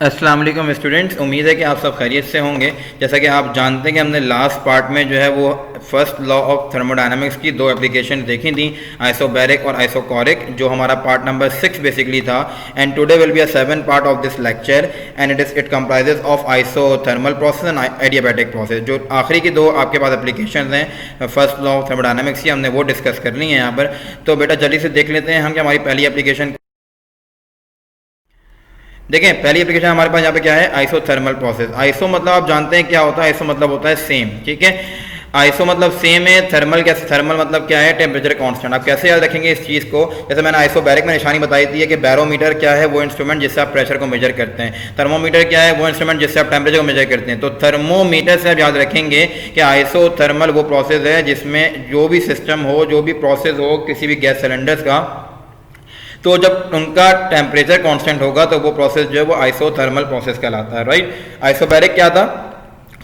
अस्सलाम वालेकुम स्टूडेंट्स, उम्मीद है कि आप सब खैरियत से होंगे। जैसा कि आप जानते हैं कि हमने लास्ट पार्ट में जो है वो फर्स्ट लॉ ऑफ थर्मोडायनामिक्स की दो एप्लीकेशन देखी थी, आइसोबैरिक और आइसोकोरिक, जो हमारा पार्ट नंबर 6 बेसिकली था। And today will be a 7 part of this lecture and it comprises of isothermal process and adiabatic process. जो आखिरी की दो आपके पास एप्लीकेशन हैं फर्स्ट लॉ ऑफ थर्मोडायनामिक्स की, हमने वो डिस्कस करनी है यहाँ पर। तो बेटा जल्दी से देख लेते हैं हम कि हमारी पहली एप्लीकेशन। देखें, पहली एप्लीकेशन हमारे पास यहाँ पे क्या है, आइसोथर्मल प्रोसेस। आइसो मतलब आप जानते हैं क्या होता है, आइसो मतलब होता है सेम, ठीक है। आइसो मतलब सेम है, थर्मल कैसे, थर्मल मतलब क्या है, टेम्परेचर कांस्टेंट। आप कैसे याद रखेंगे इस चीज़ को, जैसे मैंने आइसोबैरिक में निशानी बताई थी कि बैरोमीटर क्या है, वो इंस्ट्रूमेंट जिससे आप प्रेशर को मेजर करते हैं। थर्मोमीटर क्या है, वो इंस्ट्रूमेंट जिससे आप टेम्परेचर को मेजर करते हैं। तो थर्मोमीटर से आप याद रखेंगे कि आइसोथर्मल वो प्रोसेस है जिसमें जो भी सिस्टम हो, जो भी प्रोसेस हो किसी भी गैस सिलेंडर्स का, तो जब उनका टेम्परेचर कांस्टेंट होगा तो वो प्रोसेस जो है वो आइसोथर्मल प्रोसेस कहलाता है, राइट। आइसोबैरिक क्या था,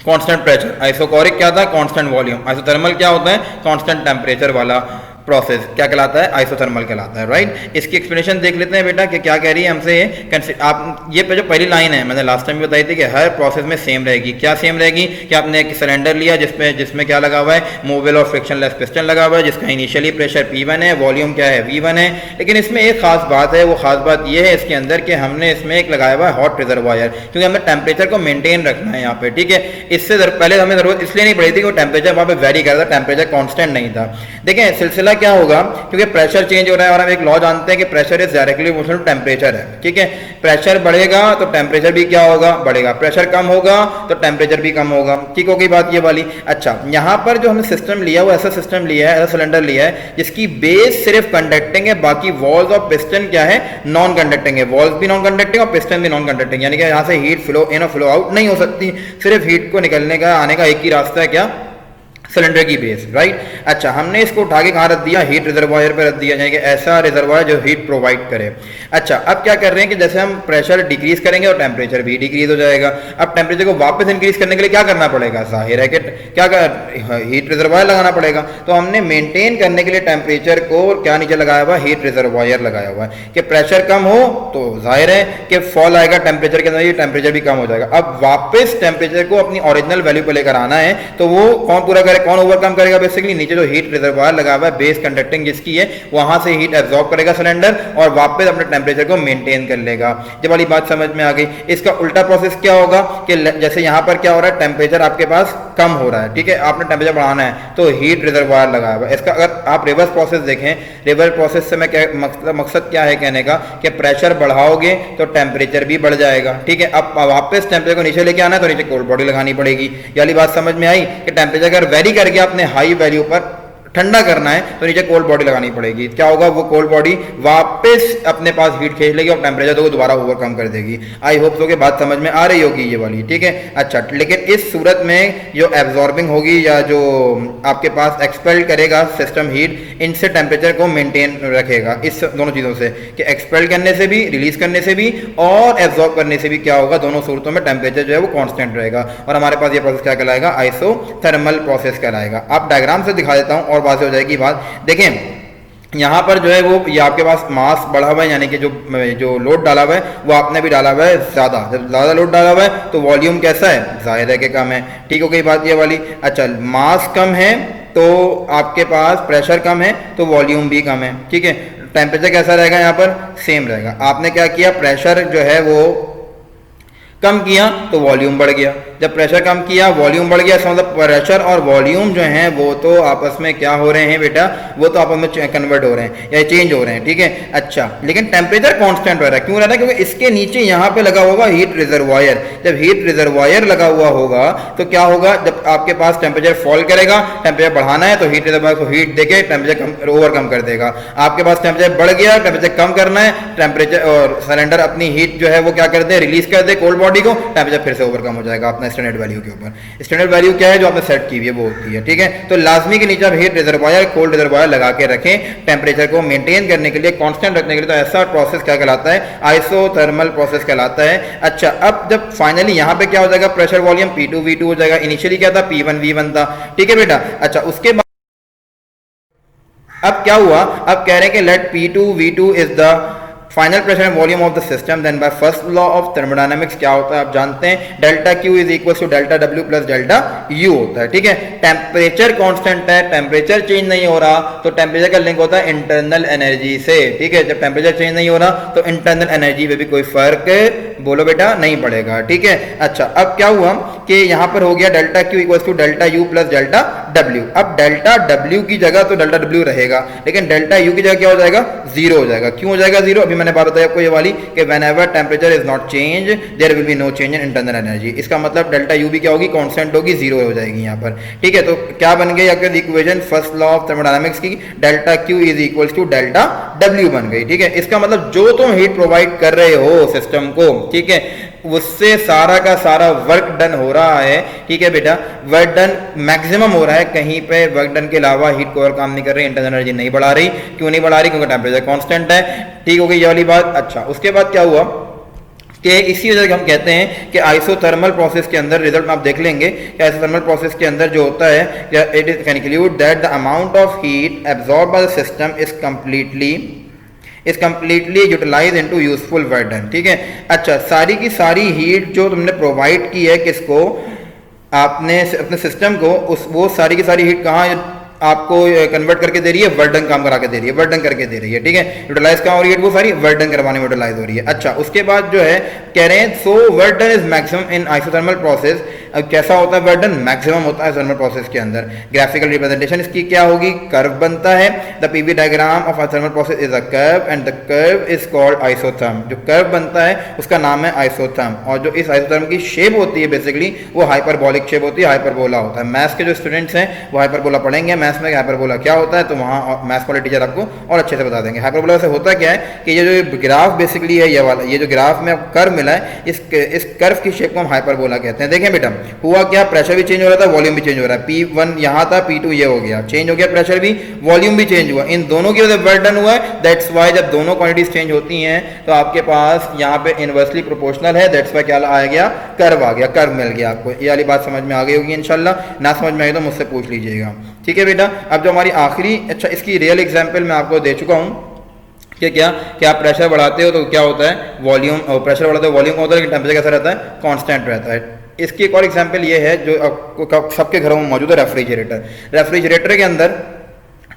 कांस्टेंट प्रेशर। आइसोकोरिक क्या था, कांस्टेंट वॉल्यूम। आइसोथर्मल क्या होता है, कांस्टेंट टेम्परेचर वाला प्रोसेस क्या कहलाता है, आइसोथर्मल कहलाता है, राइट। इसकी एक्सप्लेनेशन देख लेते हैं बेटा कि क्या कह रही है हमसे। आप ये जो पहली लाइन है मैंने लास्ट टाइम भी बताई थी कि हर प्रोसेस में सेम रहेगी। क्या सेम रहेगी कि आपने एक सिलेंडर लिया जिसमें क्या लगा हुआ है, मूवेबल और फ्रिक्शनलेस पिस्टन लगा हुआ है, जिसका इनिशियली प्रेशर P1 है, वॉल्यूम क्या है, V1 है। लेकिन इसमें एक खास बात है, वो खास बात ये है इसके अंदर कि हमने इसमें एक लगाया हुआ है हॉट रिजर्वायर, क्योंकि हमें टेम्परेचर को मेंटेन रखना है यहाँ पे, ठीक है। इससे पहले हमें जरूरत इसलिए नहीं पड़ी थी कि वो टेम्परेचर वहाँ पे वेरी कर रहा था, टेम्परेचर कॉन्स्टेंट नहीं था। देखें सिलसिला क्या होगा, क्योंकि प्रेशर चेंज हो रहा है और हम एक लॉ जानते हैं कि pressure is directly proportional to temperature है, ठीक है। प्रेशर बढ़ेगा तो टेम्परेचर भी क्या होगा, बढ़ेगा। प्रेशर कम होगा तो टेम्परेचर भी कम होगा, ठीक हो गई बात ये वाली। अच्छा, यहाँ पर जो हमने सिस्टम लिया वो ऐसा सिस्टम लिया है, ऐसा सिलेंडर लिया है जिसकी बेस सिर्फ कंडक्टिंग है, बाकी वॉल्स और पिस्टन क्या है, नॉन कंडक्टिंग है। वॉल्स भी नॉन कंडक्टिंग और पिस्टन भी नॉन कंडक्टिंग, यानी कि यहाँ से हीट फ्लो इन और फ्लो आउट नहीं हो सकती। सिर्फ हीट को निकलने का, आने का एक ही रास्ता है, क्या, सिलेंडर की बेस, राइट। अच्छा, हमने इसको उठा के कहाँ रख दिया, हीट रिजर्वायर पर रख दिया, यानी कि ऐसा रिजर्वायर जो हीट प्रोवाइड करे। अच्छा, अब क्या कर रहे हैं कि जैसे हम प्रेशर डिक्रीज करेंगे और टेम्परेचर भी डिक्रीज हो जाएगा। अब टेम्परेचर को वापस इंक्रीज करने के लिए क्या करना पड़ेगा, जाहिर है कि क्या हीट रिजर्वायर लगाना पड़ेगा। तो हमने मेंटेन करने के लिए टेम्परेचर को क्या नीचे लगाया हुआ, हीट रिजर्वायर लगाया हुआ है कि प्रेशर कम हो तो जाहिर है कि फॉल आएगा टेम्परेचर के अंदर, ये टेम्परेचर भी कम हो जाएगा। अब वापस टेम्परेचर को अपनी ओरिजिनल वैल्यू पर लेकर आना है, तो वो कौन पूरा करे, कौन ओवरकम करेगा, बेसिकली नीचे जो हीट रिजर्वायर लगा हुआ है बेस कंडक्टिंग जिसकी है, वहां से हीट एब्जॉर्ब करेगा सिलेंडर और वापस अपने टेम्परेचर को मेंटेन कर लेगा। जब वाली बात समझ में आ गई। इसका उल्टा प्रोसेस क्या होगा कि जैसे यहां पर क्या हो रहा है, टेम्परेचर आपके पास कम हो रहा है, ठीक है, आपने टेम्परेचर बढ़ाना है तो हीट रिजर्वायर लगाया हुआ है। इसका अगर आप रिवर्स प्रोसेस देखें, रिवर्स प्रोसेस से मैं क्या मकसद क्या है कहने का कि प्रेशर बढ़ाओगे तो टेम्परेचर भी बढ़ जाएगा, ठीक है। अब वापस टेम्परेचर को नीचे लेके आना है तो नीचे कोल्ड बॉडी लगानी पड़ेगी। ये वाली बात समझ में आई कि टेम्परेचर अगर वेरी करके आपने हाई वैल्यू पर ठंडा करना है तो नीचे कोल्ड बॉडी लगानी पड़ेगी। क्या होगा, वो कोल्ड बॉडी वापस अपने पास हीट खींच लेगी और टेम्परेचर तो दोबारा ओवरकम कर देगी। आई होप सो कि बात समझ में आ रही होगी ये वाली, ठीक है। अच्छा, लेकिन इस सूरत में जो एब्जॉर्बिंग होगी या जो आपके पास एक्सपेल करेगा सिस्टम हीट, इनसे टेम्परेचर को मेंटेन रखेगा, इस दोनों चीज़ों से कि एक्सपेल करने से भी, रिलीज करने से भी और एब्जॉर्ब करने से भी क्या होगा, दोनों सूरतों में टेम्परेचर जो है वो कॉन्स्टेंट रहेगा। और हमारे पास ये प्रोसेस क्या कहलाएगा, आइसोथर्मल प्रोसेस कहलाएगा। आप डायग्राम से दिखा देता हूँ और बात हो जाएगी बात। देखें यहाँ पर जो है वो ये आपके पास मास बढ़ा हुआ है, यानी कि जो लोड डाला हुआ है वो आपने भी डाला हुआ है ज़्यादा। जब ज़्यादा लोड डाला हुआ है तो वॉल्यूम कैसा है, जाहिर है कि कम है, ठीक हो गई बात ये वाली। अच्छा, मास कम है तो आपके पास प्रेशर कम है तो वॉल्यूम भी कम है, ठीक है। टेम्परेचर कैसा रहेगा, यहाँ पर सेम रहेगा। आपने क्या किया, प्रेशर जो है वो कम किया तो वॉल्यूम बढ़ गया। जब प्रेशर कम किया वॉल्यूम बढ़ गया, मतलब प्रेशर और वॉल्यूम जो हैं वो तो आपस में क्या हो रहे हैं बेटा, वो तो आपस में कन्वर्ट हो रहे हैं या चेंज हो रहे हैं, ठीक है। अच्छा, लेकिन टेम्परेचर कांस्टेंट हो रहा है, क्यों रह रहा है, क्योंकि इसके नीचे यहाँ पे लगा होगा हीट रिजर्वायर। जब हीट रिजर्वायर लगा हुआ होगा तो क्या होगा, जब आपके पास टेम्परेचर फॉल करेगा, टेम्परेचर बढ़ाना है तो हीट रिजर्वायर को हीट देके टेम्परेचर ओवरकम कर देगा। आपके पास टेम्परेचर बढ़ गया, टेम्परेचर कम करना है, टेम्परेचर और सिलेंडर अपनी हीट जो है वो क्या कर दे, रिलीज कर दे कोल्ड बॉडी को, टेम्परेचर फिर से ओवरकम हो जाएगा अपना स्टैंडर्ड वैल्यू के ऊपर। स्टैंडर्ड वैल्यू क्या है, जो आपने सेट की हुई है वो होती है, ठीक है। तो लाजमी के नीचे आप हीट रिजर्वायर, कोल्ड रिजर्वायर लगा के रखें टेम्परेचर को मेंटेन करने के लिए, कांस्टेंट रखने के लिए। तो ऐसा प्रोसेस क्या कहलाता है, आइसोथर्मल प्रोसेस कहलाता है। अच्छा, अब जब फाइनली यहाँ पे क्या हो जाएगा, प्रेशर वॉल्यूम P2 V2 हो जाएगा। इनिशियली क्या था, P1 V1 था, ठीक है बेटा। अच्छा, उसके बाद अब क्या हुआ, अब कह रहे हैं कि let P2 V2 is the final pressure and volume of the system, then by first law of thermodynamics क्या होता है आप जानते हैं, delta Q is equal to delta W plus delta U होता है। ठीक है, टेम्परेचर कांस्टेंट है, टेम्परेचर चेंज नहीं हो रहा तो टेम्परेचर का लिंक होता है इंटरनल एनर्जी से। ठीक है, जब टेम्परेचर चेंज नहीं हो रहा तो इंटरनल एनर्जी में भी कोई फर्क बोलो बेटा नहीं पड़ेगा। ठीक है, अच्छा अब क्या हुआ कि यहां पर हो गया delta Q equal to delta U plus delta W. अब डेल्टा डब्ल्यू की जगह तो डेल्टा डब्ल्यू रहेगा, लेकिन डेल्टा यू की जगह क्या हो जाएगा, जीरो हो जाएगा। क्यों हो जाएगा जीरो, अभी मैंने बात बताई आपको ये वाली कि whenever temperature is not change there will be no change in internal energy. इसका मतलब डेल्टा यू भी क्या होगी, कांस्टेंट होगी, जीरो हो जाएगी यहाँ पर। ठीक है, तो क्या बन गई आपके equation first law of thermodynamics की, delta Q is equal to delta W बन गई। ठीक है, इसका मतलब जो तुम हीट प्रोवाइड कर रहे हो सिस्टम को, ठीक है, उससे सारा का सारा वर्क डन हो रहा है। ठीक है बेटा, वर्क डन मैक्सिमम हो रहा है, कहीं पे वर्क डन के अलावा हीट को और काम नहीं कर रही, इंटरनल एनर्जी नहीं बढ़ा रही। क्यों नहीं बढ़ा रही, क्योंकि टेम्परेचर कांस्टेंट है। ठीक हो गई ये वाली बात। अच्छा, उसके बाद क्या हुआ कि इसी वजह से हम कहते हैं कि आइसोथर्मल प्रोसेस के अंदर रिजल्ट में आप देख लेंगे कि आइसोथर्मल प्रोसेस के अंदर जो होता है, it is conclude that the amount of heat absorb by the system is completely utilize into useful work done. ठीक है, अच्छा सारी की सारी हीट जो तुमने प्रोवाइड की है किसको, आपने अपने सिस्टम को, उस वो सारी की सारी हीट कहाँ आपको कन्वर्ट करके दे रही है, वर्डन काम करा के दे रही है, वर्डन करके दे रही है। ठीक है, यूटिलाइज कहाँ हो रही है, वो सारी वर्डन करवाने में यूटिलाइज हो रही है। अच्छा, उसके बाद जो है कह रहे हैं so work done is maximum in isothermal process. अब कैसा होता है वर्डन, मैक्सिमम होता है थर्मल प्रोसेस के अंदर। ग्राफिकल रिप्रेजेंटेशन इसकी क्या होगी, कर्व बनता है। The PV diagram of thermal process is a curve and the curve is called isotherm. जो कर्व बनता है उसका नाम है आइसोथर्म, और जो इस आइसोथर्म की शेप होती है बेसिकली वो हाइपरबोलिक शेप होती है, हाइपरबोला होता है। मैथ्स के जो स्टूडेंट्स हैं वो हाइपरबोला पढ़ेंगे, मैथ्स में हाइपरबोला क्या होता है तो वहाँ मैथ्स वाले टीचर आपको और अच्छे से बता देंगे। हाइपरबोला से होता क्या है कि ये जो ग्राफ बेसिकली है, ये वाला ये जो ग्राफ में कर्व मिला है, इस कर्व की शेप को हम हाइपरबोला कहते हैं। देखें बेटा, हुआ क्या, प्रेशर भी चेंज हो रहा था, वॉल्यूम भी चेंज हो रहा है। P1 यहाँ था, P2 ये हो गया, चेंज हो गया प्रेशर भी, वॉल्यूम भी चेंज हुआ। इन दोनों की वजह से वर्क डन हुआ है। दैट्स वाई जब दोनों क्वांटिटीज चेंज होती हैं तो आपके पास यहाँ पे इनवर्सली प्रोपोर्शनल है। दैट्स वाई क्या आ गया, कर्व आ गया, कर्व मिल गया आपको। ये वाली बात समझ में आ गई होगी इंशाल्लाह, ना समझ में आई तो मुझसे पूछ लीजिएगा। ठीक है बेटा, अब जो हमारी आखिरी, अच्छा इसकी रियल एग्जाम्पल मैं आपको दे चुका हूँ कि क्या आप प्रेशर बढ़ाते हो तो क्या होता है, वॉल्यूम, और प्रेशर बढ़ाते हो वॉल्यूम होता है, लेकिन टेम्परेचर कैसा रहता है, कांस्टेंट रहता है। इसकी एक और एग्जांपल ये है जो आपको सबके घरों में मौजूद है, रेफ्रिजरेटर। रेफ्रिजरेटर के अंदर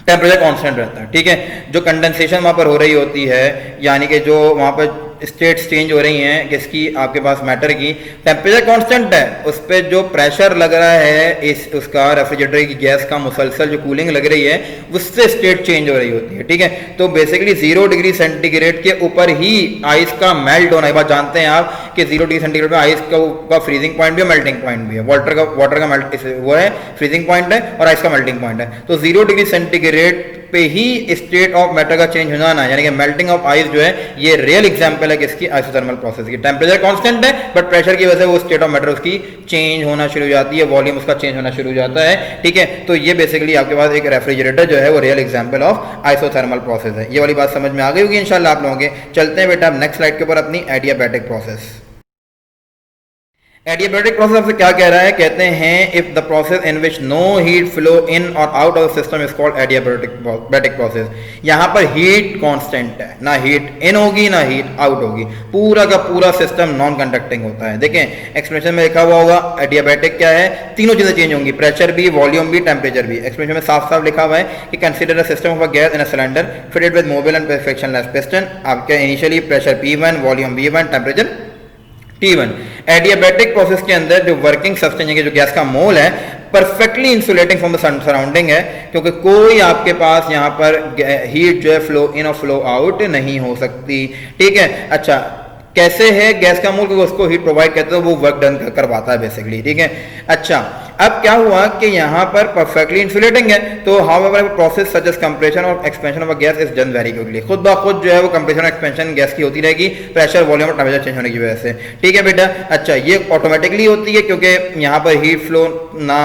टेम्परेचर कांस्टेंट रहता है। ठीक है, जो कंडेंसेशन वहाँ पर हो रही होती है, यानी कि जो वहाँ पर स्टेट्स चेंज हो रही हैं किसकी, आपके पास मैटर की, टेम्परेचर कांस्टेंट है, उस पर जो प्रेशर लग रहा है उसका रेफ्रिजरेटर की गैस का मुसलसल जो कूलिंग लग रही है उससे स्टेट चेंज हो रही होती है। ठीक है, तो बेसिकली 0 डिग्री सेंटीग्रेड के ऊपर ही आइस का मेल्ट होना, बात जानते हैं आप कि 0 डिग्री सेंटीग्रेड में आइस का फ्रीजिंग पॉइंट भी है, मेल्टिंग पॉइंट भी है। वाटर का मेल्ट वो है, फ्रीजिंग पॉइंट है, और आइस का मेल्टिंग पॉइंट है। तो 0 डिग्री सेंटीग्रेड पे ही स्टेट ऑफ मैटर का चेंज हो जाना, यानी कि मेल्टिंग ऑफ आइस जो है, ये रियल एग्जांपल है किसकी, आइसोथर्मल प्रोसेस की। टेम्परेचर कांस्टेंट है बट प्रेशर की वजह से वो स्टेट ऑफ मैटर उसकी चेंज होना शुरू हो जाती है, वॉल्यूम उसका चेंज होना शुरू हो जाता है। ठीक है, तो ये बेसिकली आपके पास एक रेफ्रिजरेटर जो है वो real example of isothermal process है। ये वाली बात समझ में आ गई होगी इंशाल्लाह आप लोगों के। चलते हैं बेटा नेक्स्ट स्लाइड के ऊपर अपनी एडियाबैटिक प्रोसेस। एडियाबैटिक प्रोसेस आपसे क्या कह रहा है, कहते हैं if the process in which no heat flow in और out of the system is called adiabatic process. यहाँ पर हीट कांस्टेंट है, ना हीट इन होगी ना हीट आउट होगी, पूरा का पूरा सिस्टम नॉन कंडक्टिंग होता है। देखें एक्सप्रेशन में लिखा हुआ होगा एडियाबैटिक क्या है, तीनों चीजें चेंज होंगी, प्रेशर भी, वॉल्यूम भी, टेम्परेचर भी। एक्सप्रेशन में साफ साफ लिखा हुआ है कि consider a system of a gas in a cylinder fitted with mobile and frictionless piston. आपके initially pressure P1, volume V1, temperature T1। Adiabatic process के अंदर जो वर्किंग सब्सटेंस है, जो गैस का मोल है, perfectly insulating from the surrounding है, क्योंकि कोई आपके पास यहाँ पर हीट जो है फ्लो इन और फ्लो आउट नहीं हो सकती। ठीक है, अच्छा कैसे है गैस का मोल, क्योंकि उसको हीट प्रोवाइड करते हैं, वो वर्क डन करवाता है बेसिकली। ठीक है, अच्छा अब क्या हुआ कि यहाँ पर परफेक्टली इंसुलेटिंग है, तो however process such as compression और expansion of a gas is done very quickly. खुद ब खुद जो है वो कंप्रेशन और एक्सपेंशन गैस की होती रहेगी, प्रेशर, वॉल्यूम और टेम्परेचर चेंज होने की वजह से। ठीक है बेटा, अच्छा ये ऑटोमेटिकली होती है क्योंकि यहाँ पर हीट फ्लो ना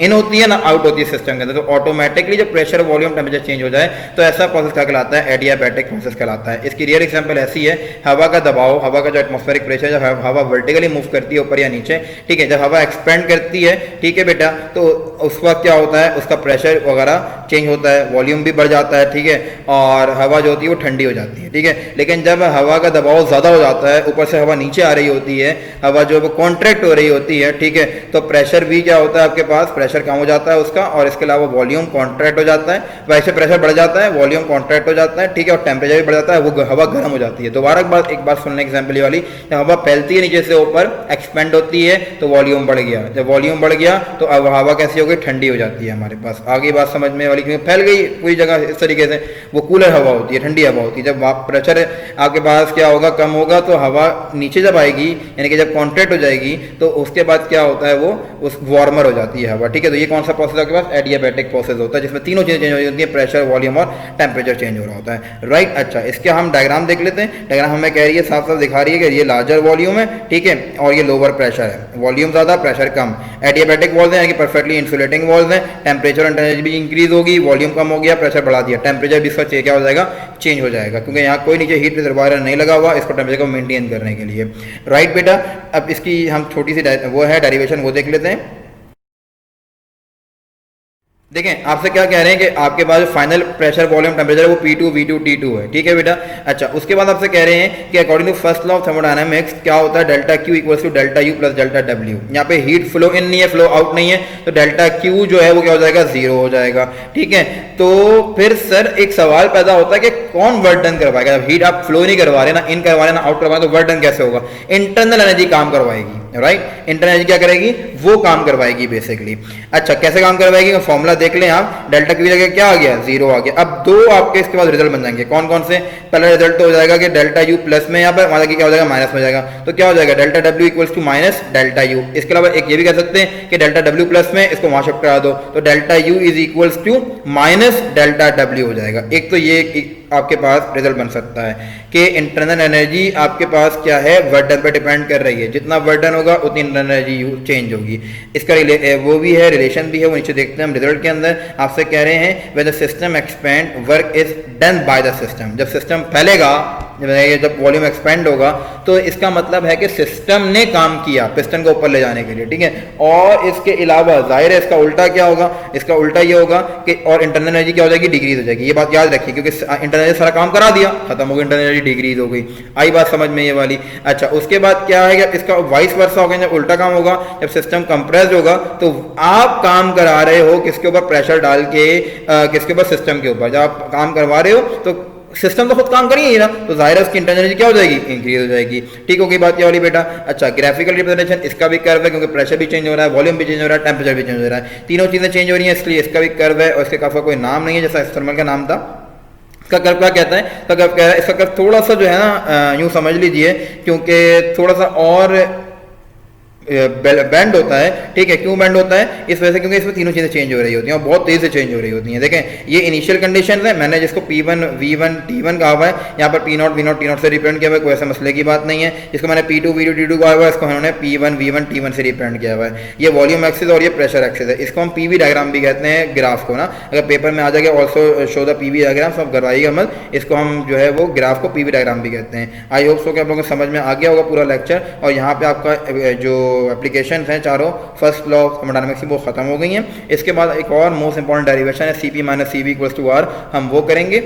इन होती है ना आउट होती है सिस्टम के अंदर, तो ऑटोमेटिकली जब प्रेशर, वॉल्यूम, टेम्परेचर चेंज हो जाए तो ऐसा प्रोसेस क्या कहलाता है, एडियाबैटिक प्रोसेस कहलाता है। इसकी रियल एग्जाम्पल ऐसी है, हवा का दबाव, हवा का जो एटमॉस्फेरिक प्रेशर, जब हवा वर्टिकली मूव करती है ऊपर या नीचे, ठीक है, जब हवा एक्सपेंड करती है, ठीक ठीक है बेटा। तो उस वक्त क्या होता है, उसका प्रेशर वगैरह चेंज होता है, वॉल्यूम भी बढ़ जाता है, ठीक है, और हवा जो होती है वो ठंडी हो जाती है, ठीक है। लेकिन जब हवा का दबाव ज़्यादा हो जाता है, ऊपर से हवा नीचे आ रही होती है, हवा जो है कॉन्ट्रैक्ट हो रही होती है, ठीक है, तो प्रेशर भी क्या होता है आपके पास, प्रेशर कम हो जाता है उसका, और इसके अलावा वॉल्यूम कॉन्ट्रैक्ट हो जाता है। वैसे प्रेशर बढ़ जाता है, वॉल्यूम कॉन्ट्रैक्ट हो जाता है, ठीक है, और टेम्परेचर भी बढ़ जाता है, वो हवा गर्म हो जाती है। दोबारा एक बार सुनने एग्जाम्पल ये वाली, जब हवा फैलती है नीचे से ऊपर, एक्सपेंड होती है, तो वॉल्यूम बढ़ गया, जब वॉल्यूम बढ़ गया तो अब हवा कैसी हो गई, ठंडी हो जाती है हमारे पास। आगे बात समझ में वाली, क्योंकि फैल गई पूरी जगह इस तरीके से, वो कूलर हवा होती है, ठंडी हवा होती है। जब प्रेशर आपके पास क्या होगा, कम होगा, तो हवा नीचे जब आएगी, यानी कि जब कॉन्ट्रैक्ट हो जाएगी, तो उसके बाद क्या होता है, वो उस वार्मर हो जाती है हवा, ठीक है। तो ये कौन सा प्रोसेस आपके पास, एडियाबैटिक प्रोसेस होता है, जिसमें तीनों चीजें चेंज हो जाती है, प्रेशर, वॉल्यूम और टेम्परेचर चेंज हो रहा होता है, राइट। अच्छा, इसके हम डायग्राम देख लेते हैं। डायग्राम हमें कह रही है, साफ साफ दिखा रही है कि ये लार्जर वॉल्यूम है, ठीक है, और ये लोअर प्रेशर है, वॉल्यूम ज्यादा, प्रेशर कम। एडियाबैटिक वॉल्व है, यानी कि परफेक्टली इंसुलेटिंग वॉल्व है, टेम्परेचर और टेम्परेचर भी इंक्रीज होगी, वॉल्यूम कम हो गया, प्रेशर बढ़ा दिया, टेम्परेचर भी इसका क्या हो जाएगा, चेंज हो जाएगा, क्योंकि यहाँ कोई नीचे हीट रिजर्वायर नहीं लगा हुआ इसको टेम्परेचर को मेंटेन करने के लिए, राइट बेटा। अब इसकी हम छोटी सी वो है डेरिवेशन, वो देख लेते हैं। देखें, आपसे क्या कह रहे हैं कि आपके पास जो फाइनल प्रेशर, वॉल्यूम, टेम्परेचर है वो P2 V2 T2 है, ठीक है बेटा। अच्छा, उसके बाद आपसे कह रहे हैं कि according to first law of thermodynamics क्या होता है, delta Q equals to delta U plus delta W। यहाँ पे हीट फ्लो इन नहीं है, फ्लो आउट नहीं है, तो डेल्टा Q जो है वो क्या हो जाएगा, 0 हो जाएगा, ठीक है। तो फिर सर एक सवाल पैदा होता है कि कौन वर्क डन करवाएगा, जब हीट आप फ्लो नहीं करवा रहे, ना इन करवा रहे, ना आउट करवा रहे, तो वर्क डन कैसे होगा, इंटरनल एनर्जी काम करवाएगी, राइट। इंटरनल एनर्जी क्या करेगी, वो काम करवाएगी बेसिकली। अच्छा, कैसे काम करवाएगी, फॉर्मूला देख लें आप, डेल्टा की जगह क्या आ गया, 0 आ गया। अब दो आपके इसके बाद रिजल्ट बन जाएंगे, कौन कौन से, पहला रिजल्ट तो हो जाएगा कि डेल्टा U प्लस में, यहाँ पर वहां क्या हो जाएगा, माइनस में हो जाएगा, तो क्या हो जाएगा, delta W equals to minus delta U। इसके अलावा एक ये भी कह सकते हैं कि डेल्टा W प्लस में, इसको वहां शिफ्ट करा दो, तो delta U is equals to minus delta W हो जाएगा। एक तो ये आपके पास रिजल्ट बन सकता है कि इंटरनल एनर्जी आपके पास क्या है, वर्क डन पर डिपेंड कर रही है, जितना वर्क डन होगा उतनी इंटरनल एनर्जी चेंज होगी। इसका वो भी है, रिलेशन भी है, वो नीचे देखते हैं हम रिजल्ट के अंदर। आपसे कह रहे हैं when the system expand work is done by the system, जब सिस्टम फैलेगा, जब वॉल्यूम एक्सपेंड होगा, तो इसका मतलब है कि सिस्टम ने काम किया पिस्टन को ऊपर ले जाने के लिए, ठीक है। और इसके अलावा जाहिर है इसका उल्टा क्या होगा, इसका उल्टा ये होगा कि और इंटरनल एनर्जी क्या हो जाएगी, डिक्रीज हो जाएगी। ये बात याद रखिए, क्योंकि इंटरनल एनर्जी सारा काम करा दिया, खत्म हो गई, इंटरनल एनर्जी डिक्रीज हो गई। आई बात समझ में ये वाली। अच्छा, उसके बाद क्या है कि इसका वाइस वर्सा होगा, जब उल्टा काम होगा, जब सिस्टम कंप्रेस्ड होगा, तो आप काम करा रहे हो किसके ऊपर, प्रेशर डाल के, किसके ऊपर, सिस्टम के ऊपर। जब आप काम करवा रहे हो तो सिस्टम तो खुद काम करिए ना, तो जाहिर है उसकी इंटरनल एनर्जी क्या हो जाएगी, इंक्रीज हो जाएगी, ठीक होगी बात ये वाली बेटा। अच्छा, ग्राफिकल रिप्रेजेंटेशन इसका भी कर्व है, क्योंकि प्रेशर भी चेंज हो रहा है, वॉल्यूम भी चेंज हो रहा है, टेम्परेचर भी चेंज हो रहा है, तीनों चीजें चेंज हो रही हैं, इसलिए इसका भी कर्व है, और इसके काफी कोई नाम नहीं है, जैसा थर्मल का नाम था। इसका कर्व क्या कहता है, इसका कर्व कह रहा है, इसका कर्व थोड़ा सा जो है ना यूं समझ लीजिए, क्योंकि थोड़ा सा और बैंड होता है, ठीक है। क्यों बैंड होता है, इस वजह से क्योंकि इसमें तीनों चीजें चेंज हो रही होती हैं और बहुत तेजी से चेंज हो रही होती हैं। देखें, ये इनिशियल कंडीशन है, मैंने जिसको P1 V1 T1 कहा हुआ है, यहाँ पर P0 V0 T0 से रिप्रेजेंट किया हुआ है, कोई ऐसा मसले की बात नहीं है। जिसको मैंने P2 V2 T2 कहा हुआ है, इसको उन्होंने P1 V1 T1 से रिप्रेजेंट किया हुआ है। ये वॉल्यूम एक्सिस और ये प्रेशर एक्सिस है, इसको हम PV डायग्राम भी कहते हैं, ग्राफ को ना। अगर पेपर में आ जाएगा also show the PV diagram, सब करवाइएगा मत, इसको हम जो है वो ग्राफ को PV डायग्राम भी कहते हैं। आई होप सो कि आप लोगों को समझ में आ गया होगा पूरा लेक्चर। और यहाँ पे आपका जो एप्लीकेशन है चारों, फर्स्ट लॉ ऑफ थर्मोडायनामिक्स की वो खत्म हो गई हैं। इसके बाद एक और मोस्ट इंपॉर्टेंट डेरिवेशन है CP minus CV equals to R, हम वो करेंगे।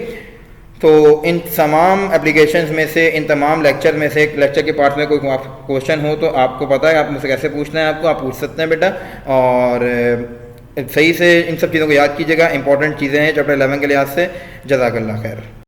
तो इन तमाम एप्लीकेशंस में से, इन तमाम लेक्चर में से, लेक्चर के पार्ट में कोई क्वेश्चन हो तो आपको पता है, आप मुझसे कैसे पूछना है आपको, आप पूछ सकते हैं बेटा। और सही से इन सब चीज़ों को याद कीजिएगा, इंपॉर्टेंट चीज़ें हैं चैप्टर 11 के लिहाज से। जज़ाकल्लाह खैर।